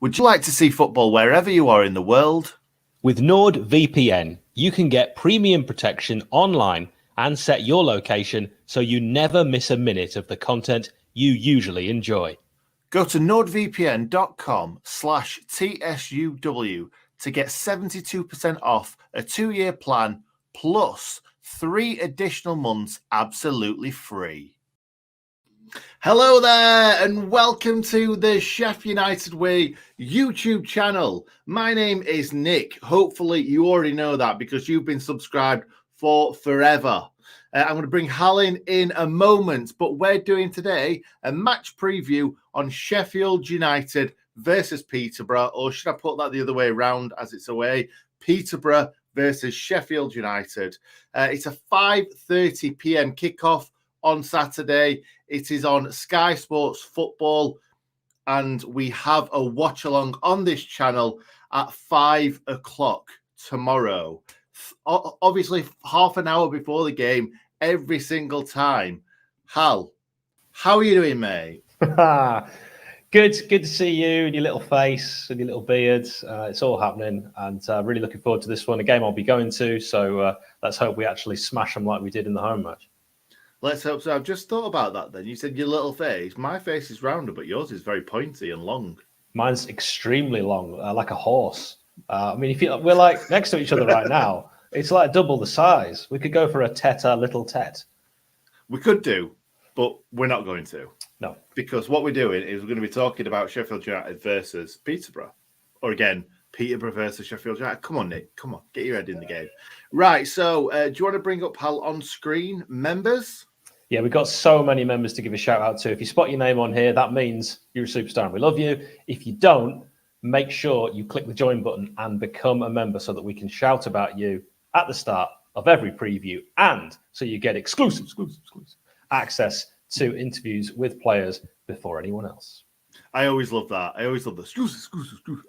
Would you like to see football wherever you are in the world? With NordVPN, you can get premium protection online and set your location so you never miss a minute of the content you usually enjoy. Go to nordvpn.com/TSUW to get 72% off a 2-year plan plus 3 additional months absolutely free. Hello there and welcome to the Sheff United Way YouTube channel. My name is Nick. Hopefully you already know that because you've been subscribed for forever. I'm going to bring Halin in a moment, but we're doing today a match preview on Sheffield United versus Peterborough, or should I put that the other way around as it's away? Peterborough versus Sheffield United. It's a 5:30 p.m. kickoff on Saturday. It is on Sky Sports Football, and we have a watch along on this channel at 5 o'clock tomorrow. Obviously, half an hour before the game, every single time. Hal, how are you doing, mate? Good to see you and your little face and your little beard. It's all happening, and really looking forward to this one. A game I'll be going to, so let's hope we actually smash them like we did in the home match. Let's hope so. I've just thought about that then. You said your little face. My face is rounder, but yours is very pointy and long. Mine's extremely long, like a horse. I mean, we're like next to each other right now. It's like double the size. We could go for a little tet. We could do, but we're not going to. No. Because what we're doing is we're going to be talking about Sheffield United versus Peterborough. Or again, Peterborough versus Sheffield United. Come on, Nick. Come on. Get your head in the game. Right. So do you want to bring up Hal on screen? Members? Yeah, we've got so many members to give a shout out to. If you spot your name on here, that means you're a superstar and we love you. If you don't, make sure you click the join button and become a member so that we can shout about you at the start of every preview, and so you get exclusive access to interviews with players before anyone else. I always love that. I always love the exclusive.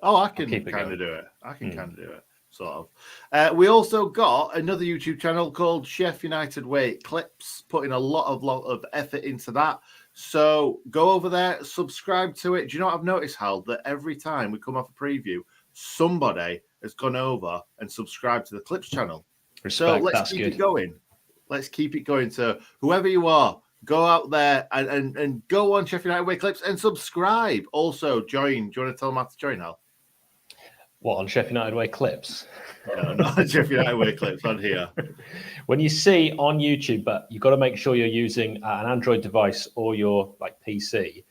Oh, I can kind of do it. I can kind of do it, sort of. We also got another YouTube channel called Sheff United Way Clips, putting a lot of effort into that. So go over there, subscribe to it. Do you know what I've noticed, Hal? That every time we come off a preview, somebody has gone over and subscribed to the Clips channel. Respect, so let's keep it going. Let's keep it going. So whoever you are, go out there and go on Sheffield United Way Clips and subscribe. Also, join. Do you want to tell them how to join, Hal? What, on Sheffield United Way Clips? No, not on Sheffield United Way Clips, on here. When you see on YouTube, but you've got to make sure you're using an Android device or your PC.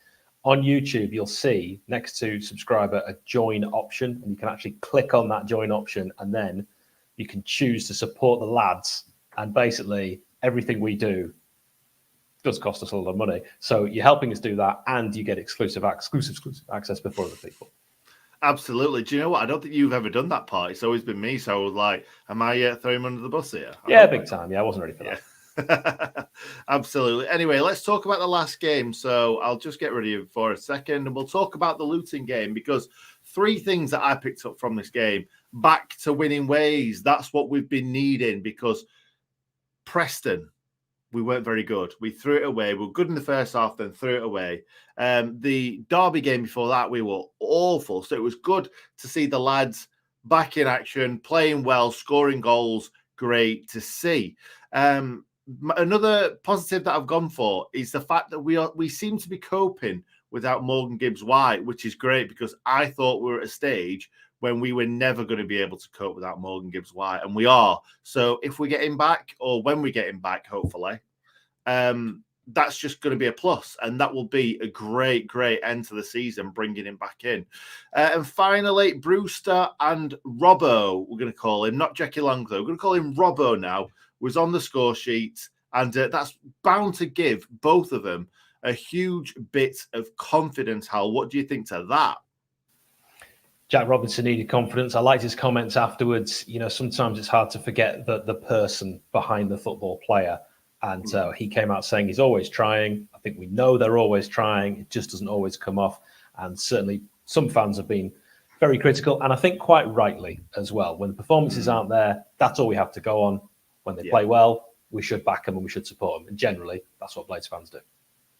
On YouTube, you'll see next to subscriber a join option, and you can actually click on that join option, and then you can choose to support the lads. And basically, everything we do does cost us a lot of money. So you're helping us do that, and you get exclusive access before other people. Absolutely. Do you know what? I don't think you've ever done that part. It's always been me. So I was like, am I throwing him under the bus here? Yeah, big time. Yeah, I wasn't ready for that. Absolutely. Anyway, let's talk about the last game. So I'll just get rid of you for a second and we'll talk about the Luton game, because 3 things that I picked up from this game: back to winning ways. That's what we've been needing, because Preston, we weren't very good. We threw it away. We were good in the first half, then threw it away. The Derby game before that, we were awful. So it was good to see the lads back in action, playing well, scoring goals. Great to see. Another positive that I've gone for is the fact that we seem to be coping without Morgan Gibbs-White, which is great, because I thought we were at a stage when we were never going to be able to cope without Morgan Gibbs-White, and we are. So if we get him back, or when we get him back, hopefully, that's just going to be a plus, and that will be a great end to the season, bringing him back in. And finally, Brewster and Robbo, we're going to call him, not Jackie Long, though. We're going to call him Robbo now, was on the score sheet, and that's bound to give both of them a huge bit of confidence. Hal, what do you think to that? Jack Robinson needed confidence. I liked his comments afterwards. You know, sometimes it's hard to forget the person behind the football player. And he came out saying he's always trying. I think we know they're always trying. It just doesn't always come off. And certainly some fans have been very critical, and I think quite rightly as well. When the performances aren't there, that's all we have to go on. When they play well, we should back them and we should support them. And generally, that's what Blades fans do.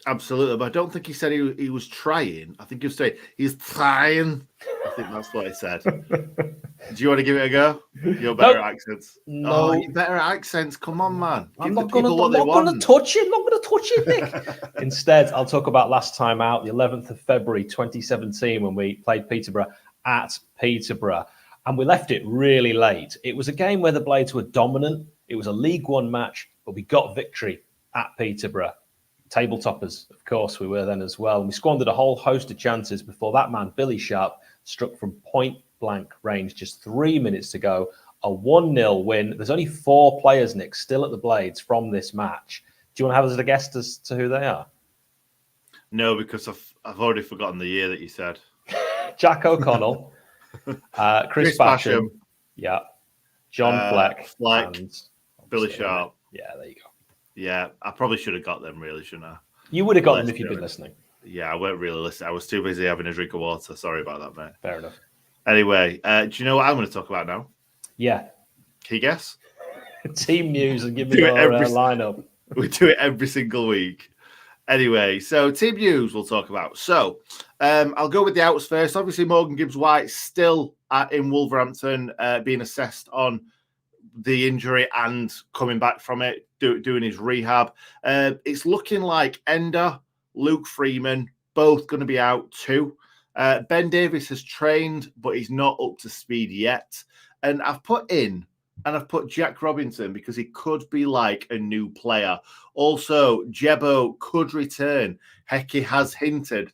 Absolutely, but I don't think he said he was trying. I think he was saying he's trying. I think that's what he said. Do you want to give it a go? You're better at accents. No, Oh, you're better at accents. Come on, man. I'm not going to touch it. I'm not going to touch it, Nick. Instead, I'll talk about last time out, the 11th of February, 2017, when we played Peterborough at Peterborough. And we left it really late. It was a game where the Blades were dominant. It was a League One match, but we got victory at Peterborough. Table toppers, of course, we were then as well. And we squandered a whole host of chances before that man, Billy Sharp, struck from point-blank range just 3 minutes to go. A 1-0 win. There's only 4 players, Nick, still at the Blades from this match. Do you want to have us a guess as to who they are? No, because I've already forgotten the year that you said. Jack O'Connell, Chris Basham, yeah, John Fleck, and Billy Sharp. Yeah, there you go. Yeah, I probably should have got them, really, shouldn't I? You would have got them if you'd been listening. Yeah, I weren't really listening. I was too busy having a drink of water. Sorry about that, mate. Fair enough. Anyway, do you know what I'm going to talk about now? Yeah. Can you guess? Team news and give me your lineup. We do it every single week. Anyway, so team news we'll talk about. So I'll go with the outs first. Obviously, Morgan Gibbs-White still in Wolverhampton being assessed on the injury and coming back from it, doing his rehab. It's looking like Ender, Luke Freeman, both going to be out too. Ben Davies has trained, but he's not up to speed yet. And I've put Jack Robinson because he could be like a new player. Also, Jebo could return. Hecky has hinted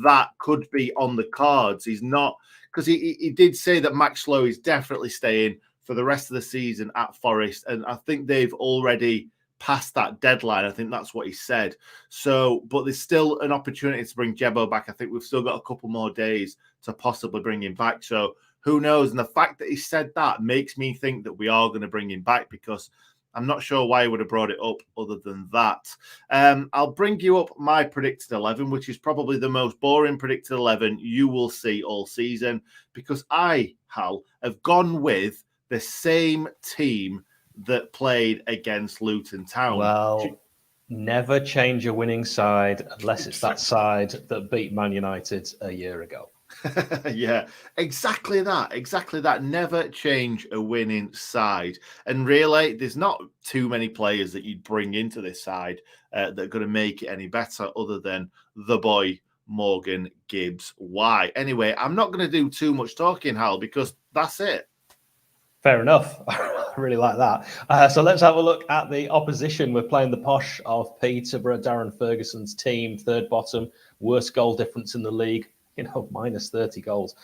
that could be on the cards. He's not, because he did say that Max Lowe is definitely staying for the rest of the season at Forest. And I think they've already passed that deadline. I think that's what he said. So, but there's still an opportunity to bring Jebo back. I think we've still got a couple more days to possibly bring him back. So who knows? And the fact that he said that makes me think that we are going to bring him back, because I'm not sure why he would have brought it up other than that. I'll bring you up my predicted 11, which is probably the most boring predicted 11 you will see all season, because I, Hal, have gone with the same team that played against Luton Town. Well, never change a winning side unless it's that side that beat Man United a year ago. Yeah, exactly that. Never change a winning side. And really, there's not too many players that you'd bring into this side that are going to make it any better other than the boy Morgan Gibbs-White. Anyway, I'm not going to do too much talking, Hal, because that's it. Fair enough. I really like that. So let's have a look at the opposition. We're playing the posh of Peterborough, Darren Ferguson's team, third bottom, worst goal difference in the league. Minus 30 goals.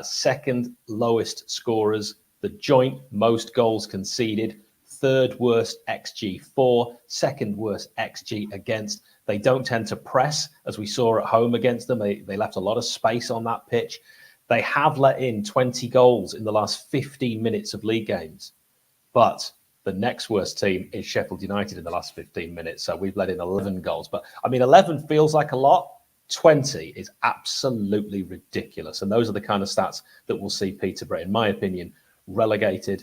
Second lowest scorers, the joint most goals conceded, third worst XG for, second worst XG against. They don't tend to press, as we saw at home against them. They left a lot of space on that pitch. They have let in 20 goals in the last 15 minutes of league games. But the next worst team is Sheffield United in the last 15 minutes. So we've let in 11 goals. But, 11 feels like a lot. 20 is absolutely ridiculous. And those are the kind of stats that will see Peterborough, in my opinion, relegated.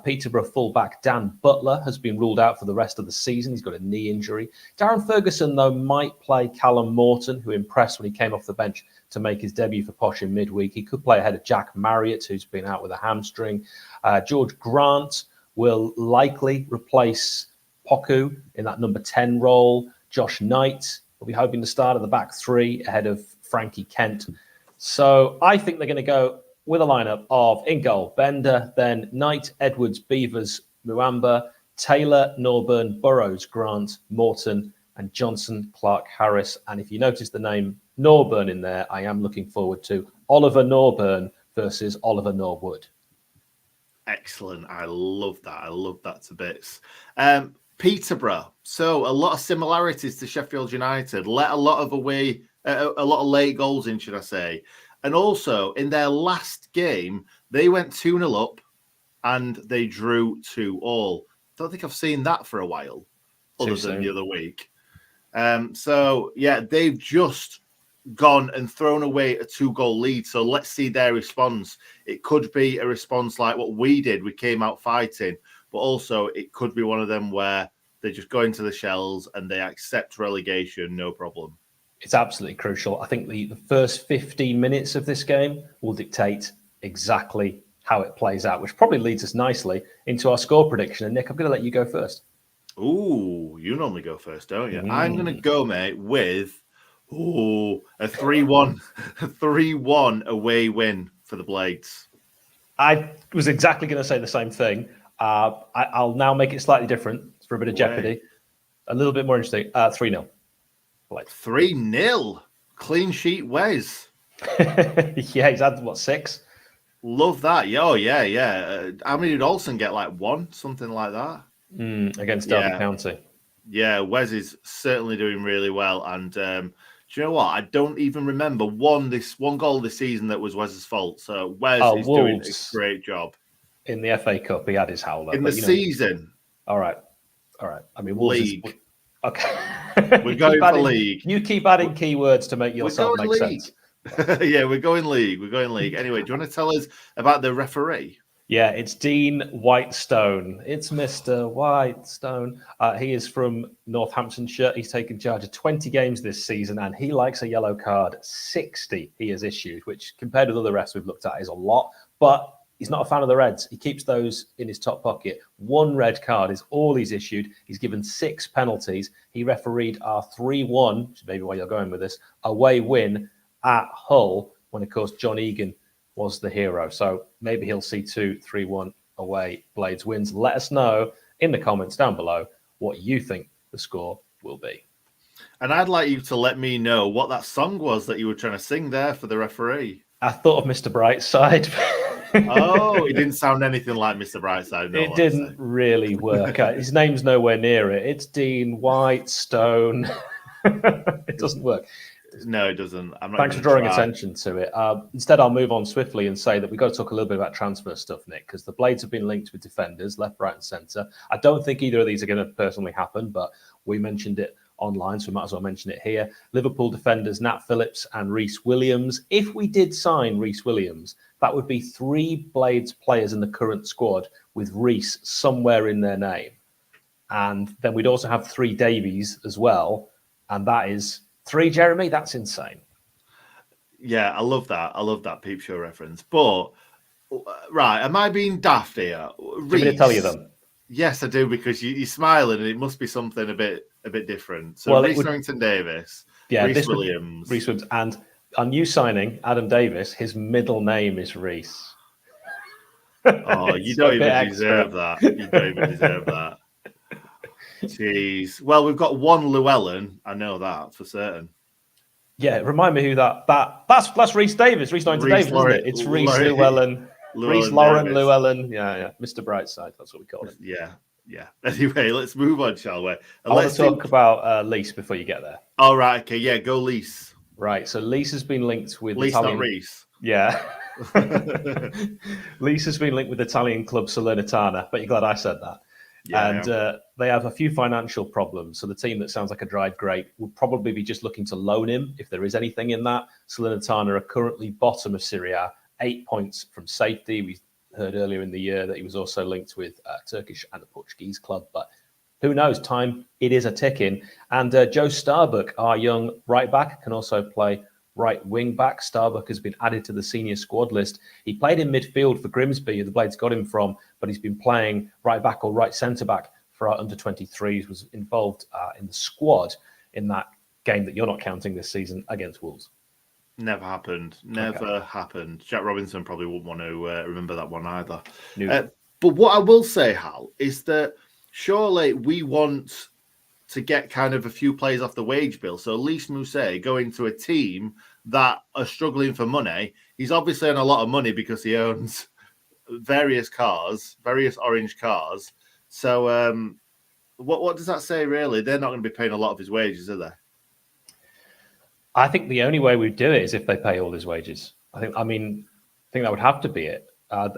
Peterborough fullback Dan Butler has been ruled out for the rest of the season. He's got a knee injury. Darren Ferguson, though, might play Callum Morton, who impressed when he came off the bench to make his debut for Posh in midweek. He could play ahead of Jack Marriott, who's been out with a hamstring. George Grant will likely replace Poku in that number 10 role. Josh Knight will be hoping to start at the back three ahead of Frankie Kent. So I think they're going to go with a lineup of, in goal, Bender, then Knight, Edwards, Beavers, Muamba, Taylor, Norburn, Burrows, Grant, Morton, and Johnson, Clark, Harris. And if you notice the name Norburn in there, I am looking forward to Oliver Norburn versus Oliver Norwood. Excellent. I love that. I love that to bits. Peterborough. So a lot of similarities to Sheffield United. Let a lot of late goals in, should I say. And also, in their last game, they went 2-0 up and they drew 2-2. Don't think I've seen that for a while, other than the other week. So, yeah, they've just gone and thrown away a 2-goal lead. So let's see their response. It could be a response like what we did. We came out fighting. But also, it could be one of them where They just go into the shells and they accept relegation, no problem. It's absolutely crucial. I think the first 15 minutes of this game will dictate exactly how it plays out, which probably leads us nicely into our score prediction. And Nick, I'm going to let you go first. Ooh, you normally go first, don't you? I'm going to go, mate, with a 3-1, a 3-1 away win for the Blades. I was exactly going to say the same thing. I'll now make it slightly different for a bit of jeopardy. A little bit more interesting. 3-0. 3-0. Clean sheet Wes. Yeah, he's had, what, 6? Love that. Yeah. How many did Olsen get? Like 1? Something like that? Against Derby County. Yeah, Wes is certainly doing really well. And do you know what? I don't even remember one goal this season that was Wes's fault. So Wes is doing a great job. In the FA Cup, he had his howler. In the season. All right. I mean, Wolves league. Okay. We're going for league. You keep adding keywords to make yourself make sense. Yeah, we're going league. Anyway, do you want to tell us about the referee? Yeah, it's Dean Whitestone. It's Mr. Whitestone. He is from Northamptonshire. He's taken charge of 20 games this season, and he likes a yellow card. 60 he has issued, which compared with other refs we've looked at is a lot. But he's not a fan of the Reds. He keeps those in his top pocket. 1 red card is all he's issued. He's given 6 penalties. He refereed our 3-1, which is maybe why you're going with this, away win at Hull when, of course, John Egan was the hero. So maybe he'll see 2-3-1 away Blades wins. Let us know in the comments down below what you think the score will be. And I'd like you to let me know what that song was that you were trying to sing there for the referee. I thought of Mr. Brightside. Oh, it didn't sound anything like Mr. Brightside. No, it didn't really work. His name's nowhere near it. It's Dean Whitestone. It doesn't work. No, it doesn't. Thanks for drawing attention to it. Instead, I'll move on swiftly and say that we've got to talk a little bit about transfer stuff, Nick, because the Blades have been linked with defenders, left, right, and centre. I don't think either of these are going to personally happen, but we mentioned it online, so we might as well mention it here. Liverpool defenders Nat Phillips and Reece Williams. If we did sign Reece Williams, that would be 3 Blades players in the current squad with Reece somewhere in their name. And then we'd also have 3 Davies as well, and that is 3, Jeremy. That's insane. Yeah, I love that Peep Show reference. But, right, am I being daft here? Reece, do you want me to tell you them? Yes, I do, because you're smiling and it must be something a bit different. So Reece Davis, Reece Williams. Reece Williams. And our new signing, Adam Davis, his middle name is Reece. Oh, you don't even deserve that. You don't even deserve that. Jeez. Well, we've got 1 Llewellyn. I know that for certain. Yeah, remind me who that's Reece Davis. Reece Davis, isn't it? It's Reece Llewellyn. Reece Llewellyn. Yeah. Mr. Brightside. That's what we call it. Yeah. Anyway, let's move on, shall we? I want to talk about Lees before you get there. All right. Okay. Yeah. Go Lees. Right. So Lees has been linked with Lees, not Reece. Yeah. Lees has been linked with Italian club Salernitana. But you're glad I said that. Yeah, and they have a few financial problems. So the team that sounds like a dried grape will probably be just looking to loan him if there is anything in that. Salernitana are currently bottom of Serie A, 8 points from safety. We heard earlier in the year that he was also linked with a Turkish and a Portuguese club. But who knows? Time, it is a ticking. And Joe Starbuck, our young right back, can also play right wing back. Starbuck has been added to the senior squad list. He played in midfield for Grimsby, who the Blades got him from, but he's been playing right back or right centre back for our under 23s. Was involved in the squad in that game that you're not counting this season against Wolves. Never happened. Never happened. Jack Robinson probably wouldn't want to remember that one either. No. But what I will say, Hal, is that surely we want to get kind of a few players off the wage bill. So Lys Mousset going to a team that are struggling for money. He's obviously on a lot of money because he owns various orange cars. So what does that say, really? They're not going to be paying a lot of his wages, are they? I think the only way we'd do it is if they pay all his wages. I think that would have to be it.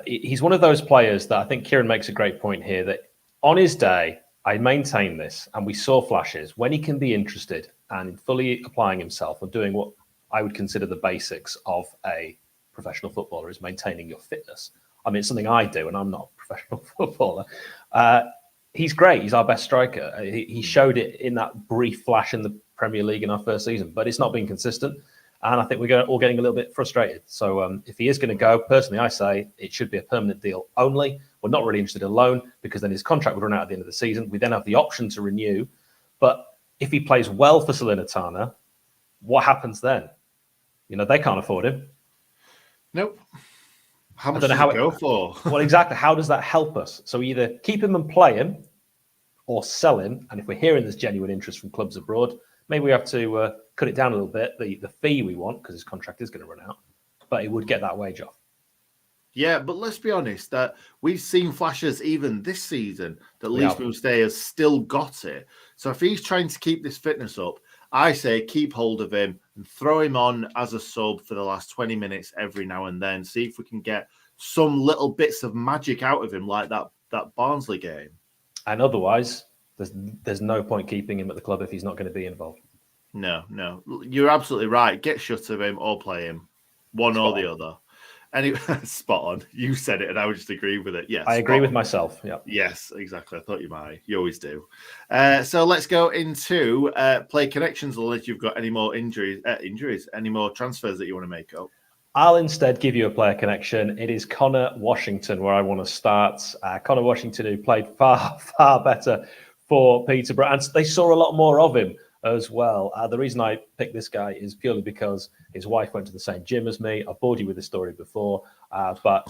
He's one of those players that I think Kieran makes a great point here, that on his day, I maintain this, and we saw flashes when he can be interested and fully applying himself and doing what I would consider the basics of a professional footballer is maintaining your fitness. I mean, it's something I do, and I'm not a professional footballer. He's great. He's our best striker. He showed it in that brief flash in the Premier League in our first season, but it's not been consistent. And I think we're all getting a little bit frustrated. So if he is going to go, personally, I say it should be a permanent deal only. We're not really interested in loan because then his contract would run out at the end of the season. We then have the option to renew. But if he plays well for Salernitana, what happens then? They can't afford him. Nope. How much does it go for? Well, exactly. How does that help us? So either keep him and play him or sell him. And if we're hearing there's genuine interest from clubs abroad, maybe we have to cut it down a little bit, the fee we want, because his contract is going to run out. But it would get that wage off. Yeah, but let's be honest, that we've seen flashes even this season that Leeds Stay has still got it. So if he's trying to keep this fitness up, I say keep hold of him and throw him on as a sub for the last 20 minutes every now and then. See if we can get some little bits of magic out of him like that Barnsley game. And otherwise, there's no point keeping him at the club if he's not going to be involved. No. You're absolutely right. Get shut of him or play him. One or the other. Anyway, spot on. You said it, and I would just agree with it. Yes, I agree with myself. Yeah. Yes, exactly. I thought you might. You always do. So let's go into play connections. Unless you've got any more injuries, any more transfers that you want to make up. I'll instead give you a player connection. It is Connor Washington, where I want to start. Connor Washington, who played far, far better for Peterborough, and they saw a lot more of him as well. The reason I picked this guy is purely because his wife went to the same gym as me. I've bored you with this story before, but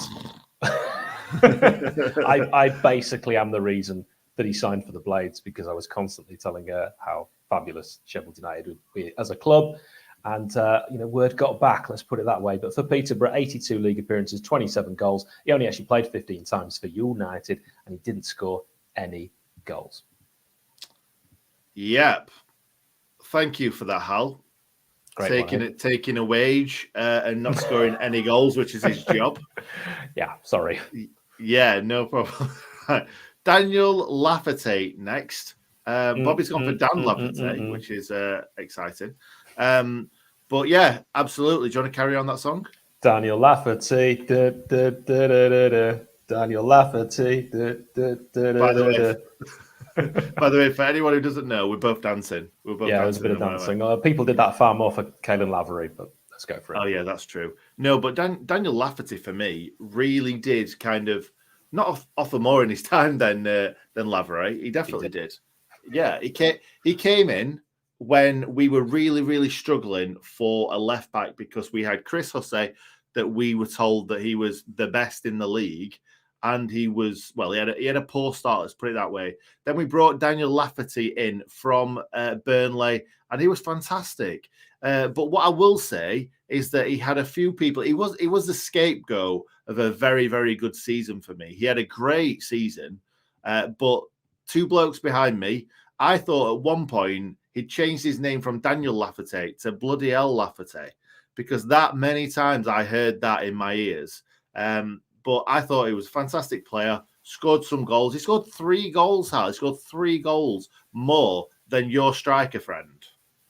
I basically am the reason that he signed for the Blades, because I was constantly telling her how fabulous Sheffield United would be as a club. And, word got back, let's put it that way. But for Peterborough, 82 league appearances, 27 goals. He only actually played 15 times for United, and he didn't score any goals. Yep. Thank you for that, Hal. Taking a wage and not scoring any goals, which is his job. Yeah, sorry. Yeah, no problem. Daniel Lafferty next. Bobby's gone for Dan Lafferty, which is exciting. But yeah, absolutely. Do you want to carry on that song? Daniel Lafferty. Daniel Lafferty. By the way, for anyone who doesn't know, we're both dancing. It was a bit of dancing. People did that far more for Caelan Lavery, but let's go for it. Oh, yeah, that's true. No, but Daniel Lafferty, for me, really did kind of not offer more in his time than Lavery. He definitely did. Yeah, he came in when we were really, really struggling for a left back because we had Chris Hussey that we were told that he was the best in the league. And he was, well, he had a poor start, let's put it that way. Then we brought Daniel Lafferty in from Burnley, and he was fantastic. But what I will say is that he had a few people. He was the scapegoat of a very, very good season for me. He had a great season, but two blokes behind me, I thought at one point he'd changed his name from Daniel Lafferty to bloody hell Lafferty, because that many times I heard that in my ears. But I thought he was a fantastic player, scored some goals. He scored 3 goals, Hal. He scored 3 goals more than your striker friend.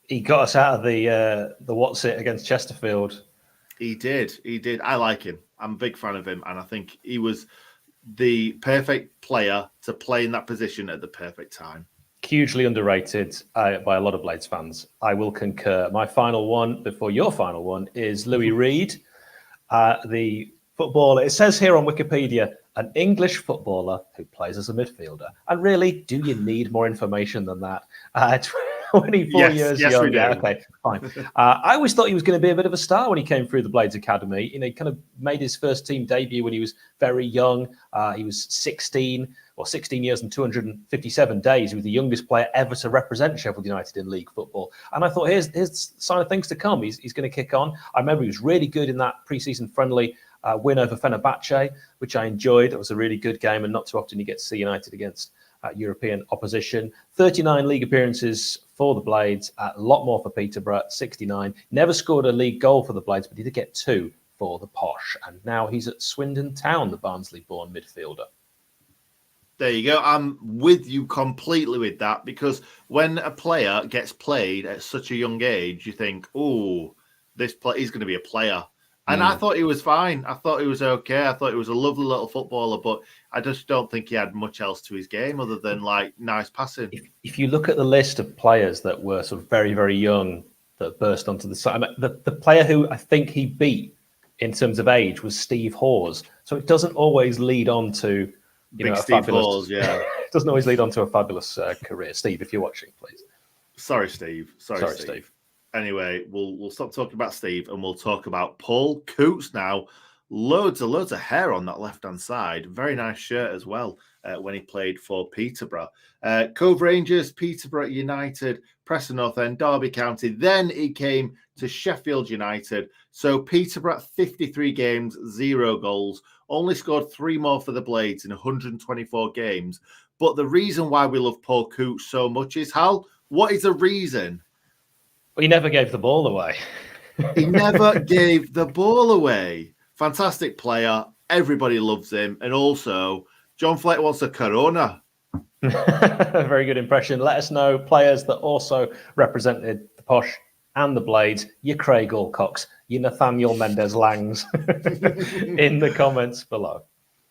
He got us out of the what's it against Chesterfield. He did. I like him. I'm a big fan of him. And I think he was the perfect player to play in that position at the perfect time. Hugely underrated by a lot of Blades fans. I will concur. My final one before your final one is Louis Reed, the footballer. It says here on Wikipedia, an English footballer who plays as a midfielder. And really, do you need more information than that? 24 years young. Yeah, okay, fine. I always thought he was going to be a bit of a star when he came through the Blades Academy. He kind of made his first team debut when he was very young. He was 16 years and 257 days. He was the youngest player ever to represent Sheffield United in league football. And I thought, here's the sign of things to come. He's going to kick on. I remember he was really good in that pre-season friendly win over Fenerbahce, which I enjoyed. It was a really good game, and not too often you get to see United against European opposition. 39 league appearances for the Blades, a lot more for Peterborough, 69. Never scored a league goal for the Blades, but he did get 2 for the Posh. And now he's at Swindon Town, the Barnsley-born midfielder. There you go. I'm with you completely with that, because when a player gets played at such a young age, you think, oh, he's going to be a player. And I thought he was fine. I thought he was okay. I thought he was a lovely little footballer, but I just don't think he had much else to his game other than like nice passing. If you look at the list of players that were sort of very, very young that burst onto the side, I mean, the player who I think he beat in terms of age was Steve Hawes. So it doesn't always lead on to a Steve fabulous. Hawes, yeah. It doesn't always lead on to a fabulous career. Steve, if you're watching, please. Sorry, Steve. Sorry, Steve. Anyway, we'll stop talking about Steve and we'll talk about Paul Coots now. Loads of hair on that left-hand side. Very nice shirt as well when he played for Peterborough. Cove Rangers, Peterborough United, Preston North End, Derby County. Then he came to Sheffield United. So Peterborough, 53 games, 0 goals. Only scored 3 more for the Blades in 124 games. But the reason why we love Paul Coots so much is, Hal, what is the reason? He never gave the ball away. He never gave the ball away. Fantastic player. Everybody loves him. And also, John Fleck wants a Corona. Very good impression. Let us know players that also represented the Posh and the Blades, your Craig Alcocks, your Nathaniel Mendez-Langs in the comments below.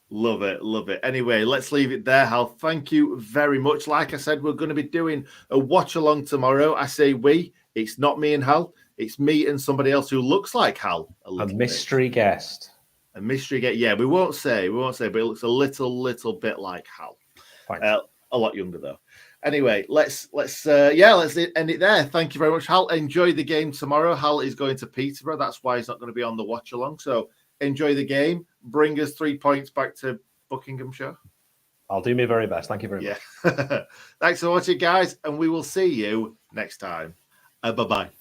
Love it, love it. Anyway, let's leave it there, Hal. Thank you very much. Like I said, we're going to be doing a watch-along tomorrow. I say we. It's not me and Hal. It's me and somebody else who looks like Hal. A mystery guest. A mystery guest. Yeah, we won't say, but it looks a little bit like Hal. A lot younger though. Anyway, let's end it there. Thank you very much, Hal. Enjoy the game tomorrow. Hal is going to Peterborough. That's why he's not going to be on the watch-along. So enjoy the game. Bring us 3 points back to Buckinghamshire. I'll do my very best. Thank you very much. Thanks for watching, guys, and we will see you next time. Bye-bye.